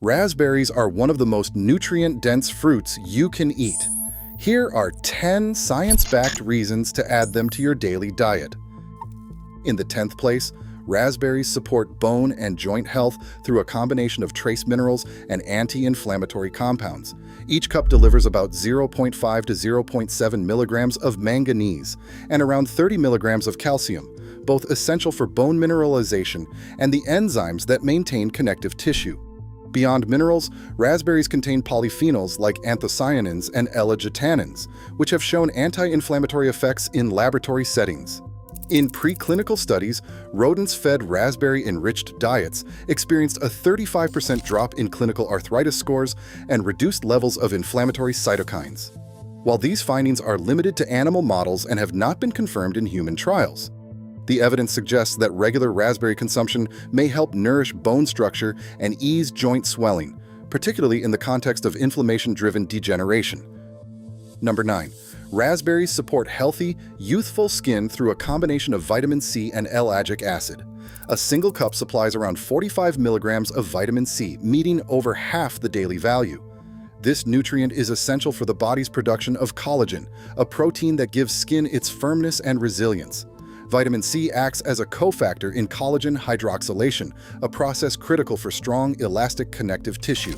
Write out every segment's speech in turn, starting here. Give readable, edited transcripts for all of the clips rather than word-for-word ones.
Raspberries are one of the most nutrient-dense fruits you can eat. Here are 10 science-backed reasons to add them to your daily diet. In the 10th place, raspberries support bone and joint health through a combination of trace minerals and anti-inflammatory compounds. Each cup delivers about 0.5 to 0.7 milligrams of manganese and around 30 milligrams of calcium, both essential for bone mineralization and the enzymes that maintain connective tissue. Beyond minerals, raspberries contain polyphenols like anthocyanins and L-argitannins, which have shown anti-inflammatory effects in laboratory settings. In preclinical studies, rodents fed raspberry-enriched diets experienced a 35% drop in clinical arthritis scores and reduced levels of inflammatory cytokines. While these findings are limited to animal models and have not been confirmed in human trials, the evidence suggests that regular raspberry consumption may help nourish bone structure and ease joint swelling, particularly in the context of inflammation-driven degeneration. Number 9. Raspberries support healthy, youthful skin through a combination of vitamin C and L-argic acid. A single cup supplies around 45 milligrams of vitamin C, meeting over half the daily value. This nutrient is essential for the body's production of collagen, a protein that gives skin its firmness and resilience. Vitamin C acts as a cofactor in collagen hydroxylation, a process critical for strong, elastic connective tissue.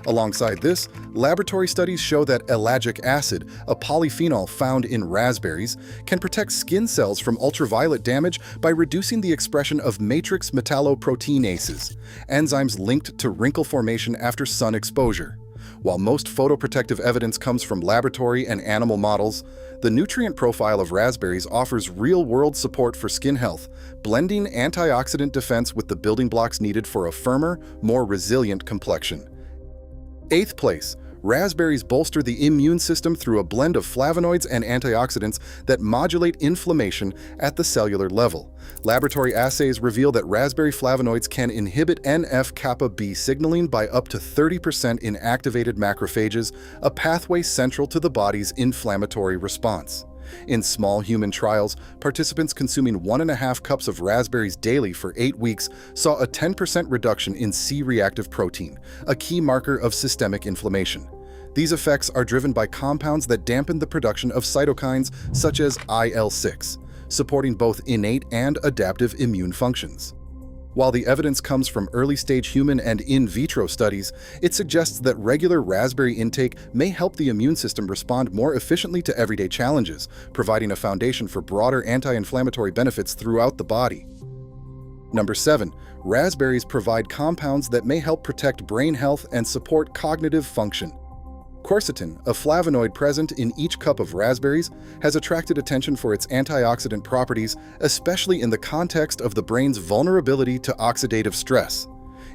Alongside this, laboratory studies show that L-argic acid, a polyphenol found in raspberries, can protect skin cells from ultraviolet damage by reducing the expression of matrix metalloproteinases, enzymes linked to wrinkle formation after sun exposure. While most photoprotective evidence comes from laboratory and animal models, the nutrient profile of raspberries offers real-world support for skin health, blending antioxidant defense with the building blocks needed for a firmer, more resilient complexion. 8th place, raspberries bolster the immune system through a blend of flavonoids and antioxidants that modulate inflammation at the cellular level. Laboratory assays reveal that raspberry flavonoids can inhibit NF-kappa B signaling by up to 30% in activated macrophages, a pathway central to the body's inflammatory response. In small human trials, participants consuming 1.5 cups of raspberries daily for 8 weeks saw a 10% reduction in C-reactive protein, a key marker of systemic inflammation. These effects are driven by compounds that dampen the production of cytokines such as IL-6, supporting both innate and adaptive immune functions. While the evidence comes from early-stage human and in vitro studies, it suggests that regular raspberry intake may help the immune system respond more efficiently to everyday challenges, providing a foundation for broader anti-inflammatory benefits throughout the body. Number 7. Raspberries provide compounds that may help protect brain health and support cognitive function. Quercetin, a flavonoid present in each cup of raspberries, has attracted attention for its antioxidant properties, especially in the context of the brain's vulnerability to oxidative stress.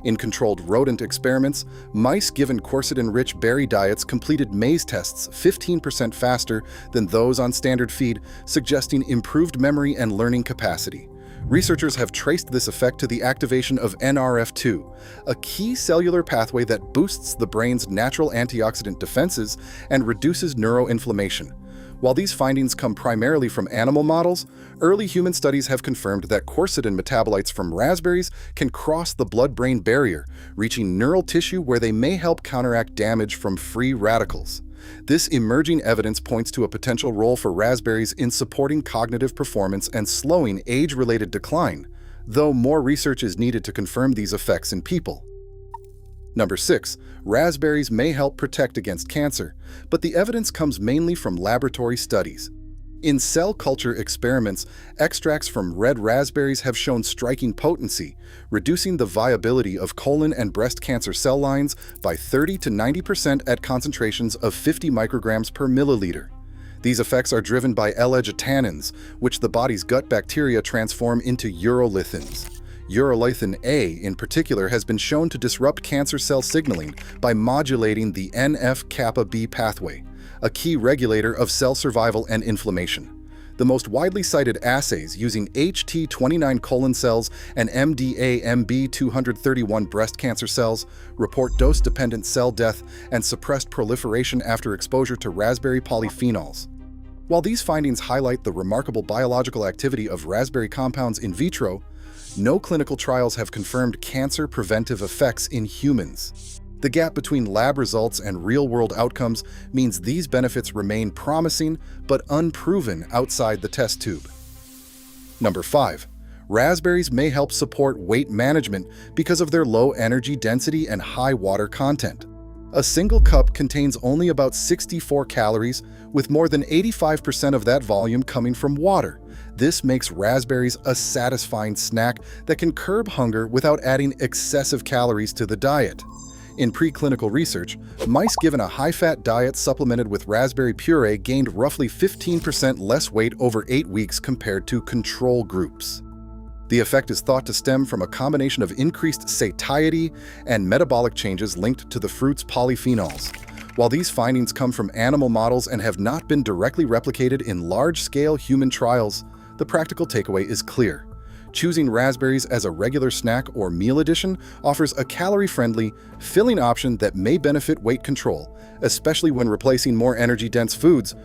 In controlled rodent experiments, mice given quercetin-rich berry diets completed maze tests 15% faster than those on standard feed, suggesting improved memory and learning capacity. Researchers have traced this effect to the activation of NRF2, a key cellular pathway that boosts the brain's natural antioxidant defenses and reduces neuroinflammation. While these findings come primarily from animal models, early human studies have confirmed that quercetin metabolites from raspberries can cross the blood-brain barrier, reaching neural tissue where they may help counteract damage from free radicals. This emerging evidence points to a potential role for raspberries in supporting cognitive performance and slowing age-related decline, though more research is needed to confirm these effects in people. Number 6. Raspberries may help protect against cancer, but the evidence comes mainly from laboratory studies. In cell culture experiments, extracts from red raspberries have shown striking potency, reducing the viability of colon and breast cancer cell lines by 30 to 90% at concentrations of 50 micrograms per milliliter. These effects are driven by L-argitannins, which the body's gut bacteria transform into urolithins. Urolithin A, in particular, has been shown to disrupt cancer cell signaling by modulating the NF-kappa B pathway, a key regulator of cell survival and inflammation. The most widely cited assays using HT29 colon cells and MDA-MB231 breast cancer cells report dose-dependent cell death and suppressed proliferation after exposure to raspberry polyphenols. While these findings highlight the remarkable biological activity of raspberry compounds in vitro, no clinical trials have confirmed cancer preventive effects in humans. The gap between lab results and real-world outcomes means these benefits remain promising but unproven outside the test tube. Number 5. Raspberries may help support weight management because of their low energy density and high water content. A single cup contains only about 64 calories, with more than 85% of that volume coming from water. This makes raspberries a satisfying snack that can curb hunger without adding excessive calories to the diet. In preclinical research, mice given a high-fat diet supplemented with raspberry puree gained roughly 15% less weight over 8 weeks compared to control groups. The effect is thought to stem from a combination of increased satiety and metabolic changes linked to the fruit's polyphenols. While these findings come from animal models and have not been directly replicated in large-scale human trials, the practical takeaway is clear. Choosing raspberries as a regular snack or meal addition offers a calorie-friendly, filling option that may benefit weight control, especially when replacing more energy-dense foods.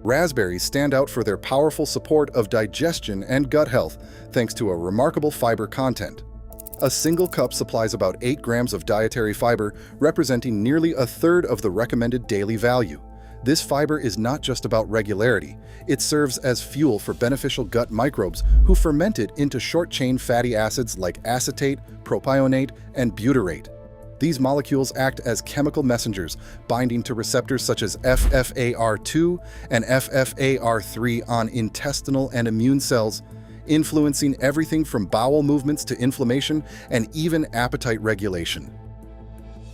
Raspberries stand out for their powerful support of digestion and gut health, thanks to a remarkable fiber content. A single cup supplies about 8 grams of dietary fiber, representing nearly a third of the recommended daily value. This fiber is not just about regularity, it serves as fuel for beneficial gut microbes who ferment it into short-chain fatty acids like acetate, propionate, and butyrate. These molecules act as chemical messengers, binding to receptors such as FFAR2 and FFAR3 on intestinal and immune cells, influencing everything from bowel movements to inflammation and even appetite regulation.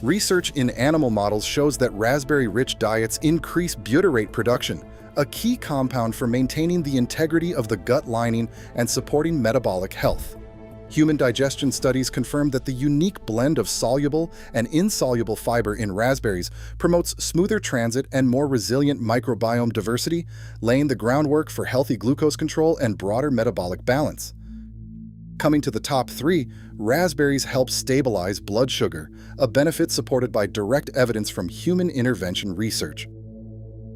Research in animal models shows that raspberry-rich diets increase butyrate production, a key compound for maintaining the integrity of the gut lining and supporting metabolic health. Human digestion studies confirm that the unique blend of soluble and insoluble fiber in raspberries promotes smoother transit and more resilient microbiome diversity, laying the groundwork for healthy glucose control and broader metabolic balance. Coming to the top 3, raspberries help stabilize blood sugar, a benefit supported by direct evidence from human intervention research.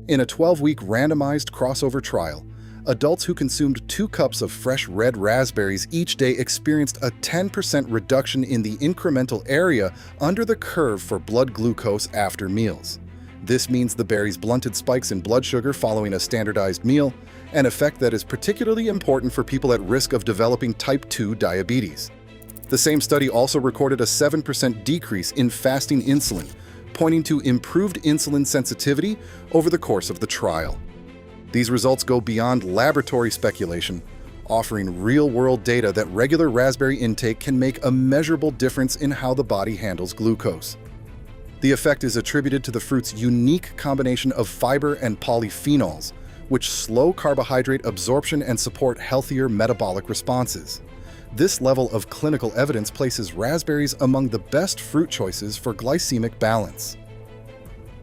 In a 12-week randomized crossover trial, adults who consumed 2 cups of fresh red raspberries each day experienced a 10% reduction in the incremental area under the curve for blood glucose after meals. This means the berries blunted spikes in blood sugar following a standardized meal, an effect that is particularly important for people at risk of developing type 2 diabetes. The same study also recorded a 7% decrease in fasting insulin, pointing to improved insulin sensitivity over the course of the trial. These results go beyond laboratory speculation, offering real-world data that regular raspberry intake can make a measurable difference in how the body handles glucose. The effect is attributed to the fruit's unique combination of fiber and polyphenols, which slow carbohydrate absorption and support healthier metabolic responses. This level of clinical evidence places raspberries among the best fruit choices for glycemic balance.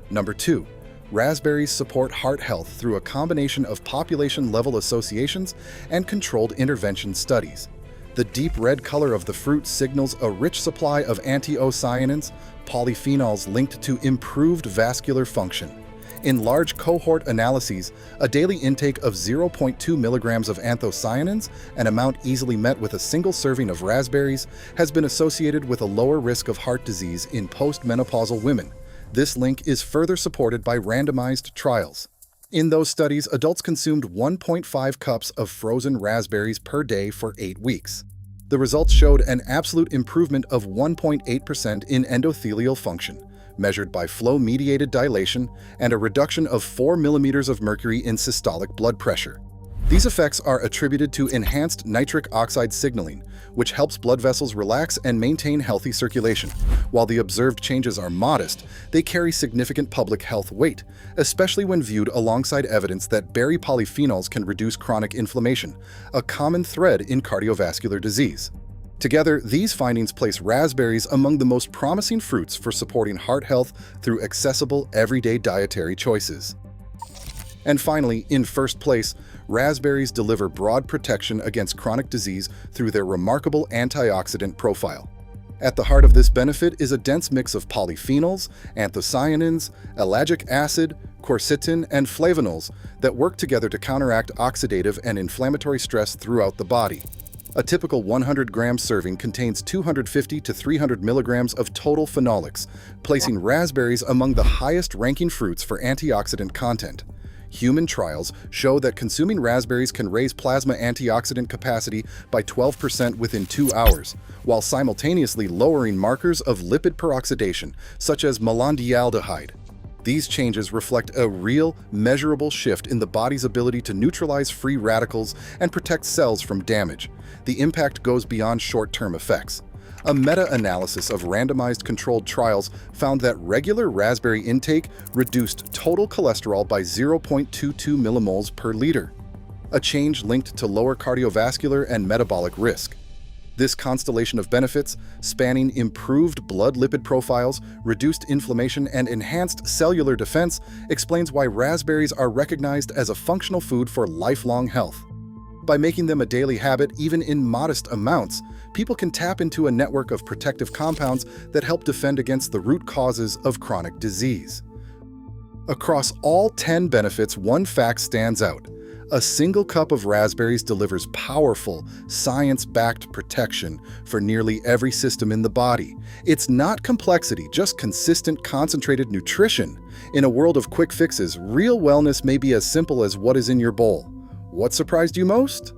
Number 2. Raspberries support heart health through a combination of population-level associations and controlled intervention studies. The deep red color of the fruit signals a rich supply of antioxidants, polyphenols linked to improved vascular function. In large cohort analyses, a daily intake of 0.2 milligrams of anthocyanins, an amount easily met with a single serving of raspberries, has been associated with a lower risk of heart disease in postmenopausal women. This link is further supported by randomized trials. In those studies, adults consumed 1.5 cups of frozen raspberries per day for 8 weeks. The results showed an absolute improvement of 1.8% in endothelial function, measured by flow-mediated dilation, and a reduction of 4 millimeters of mercury in systolic blood pressure. These effects are attributed to enhanced nitric oxide signaling, which helps blood vessels relax and maintain healthy circulation. While the observed changes are modest, they carry significant public health weight, especially when viewed alongside evidence that berry polyphenols can reduce chronic inflammation, a common thread in cardiovascular disease. Together, these findings place raspberries among the most promising fruits for supporting heart health through accessible, everyday dietary choices. And finally, in first place, raspberries deliver broad protection against chronic disease through their remarkable antioxidant profile. At the heart of this benefit is a dense mix of polyphenols, anthocyanins, ellagic acid, quercetin, and flavonols that work together to counteract oxidative and inflammatory stress throughout the body. A typical 100-gram serving contains 250 to 300 milligrams of total phenolics, placing raspberries among the highest-ranking fruits for antioxidant content. Human trials show that consuming raspberries can raise plasma antioxidant capacity by 12% within 2 hours, while simultaneously lowering markers of lipid peroxidation, such as malondialdehyde. These changes reflect a real, measurable shift in the body's ability to neutralize free radicals and protect cells from damage. The impact goes beyond short-term effects. A meta-analysis of randomized controlled trials found that regular raspberry intake reduced total cholesterol by 0.22 millimoles per liter, a change linked to lower cardiovascular and metabolic risk. This constellation of benefits, spanning improved blood lipid profiles, reduced inflammation, and enhanced cellular defense, explains why raspberries are recognized as a functional food for lifelong health. By making them a daily habit, even in modest amounts, people can tap into a network of protective compounds that help defend against the root causes of chronic disease. Across all 10 benefits, one fact stands out. A single cup of raspberries delivers powerful, science-backed protection for nearly every system in the body. It's not complexity, just consistent, concentrated nutrition. In a world of quick fixes, real wellness may be as simple as what is in your bowl. What surprised you most?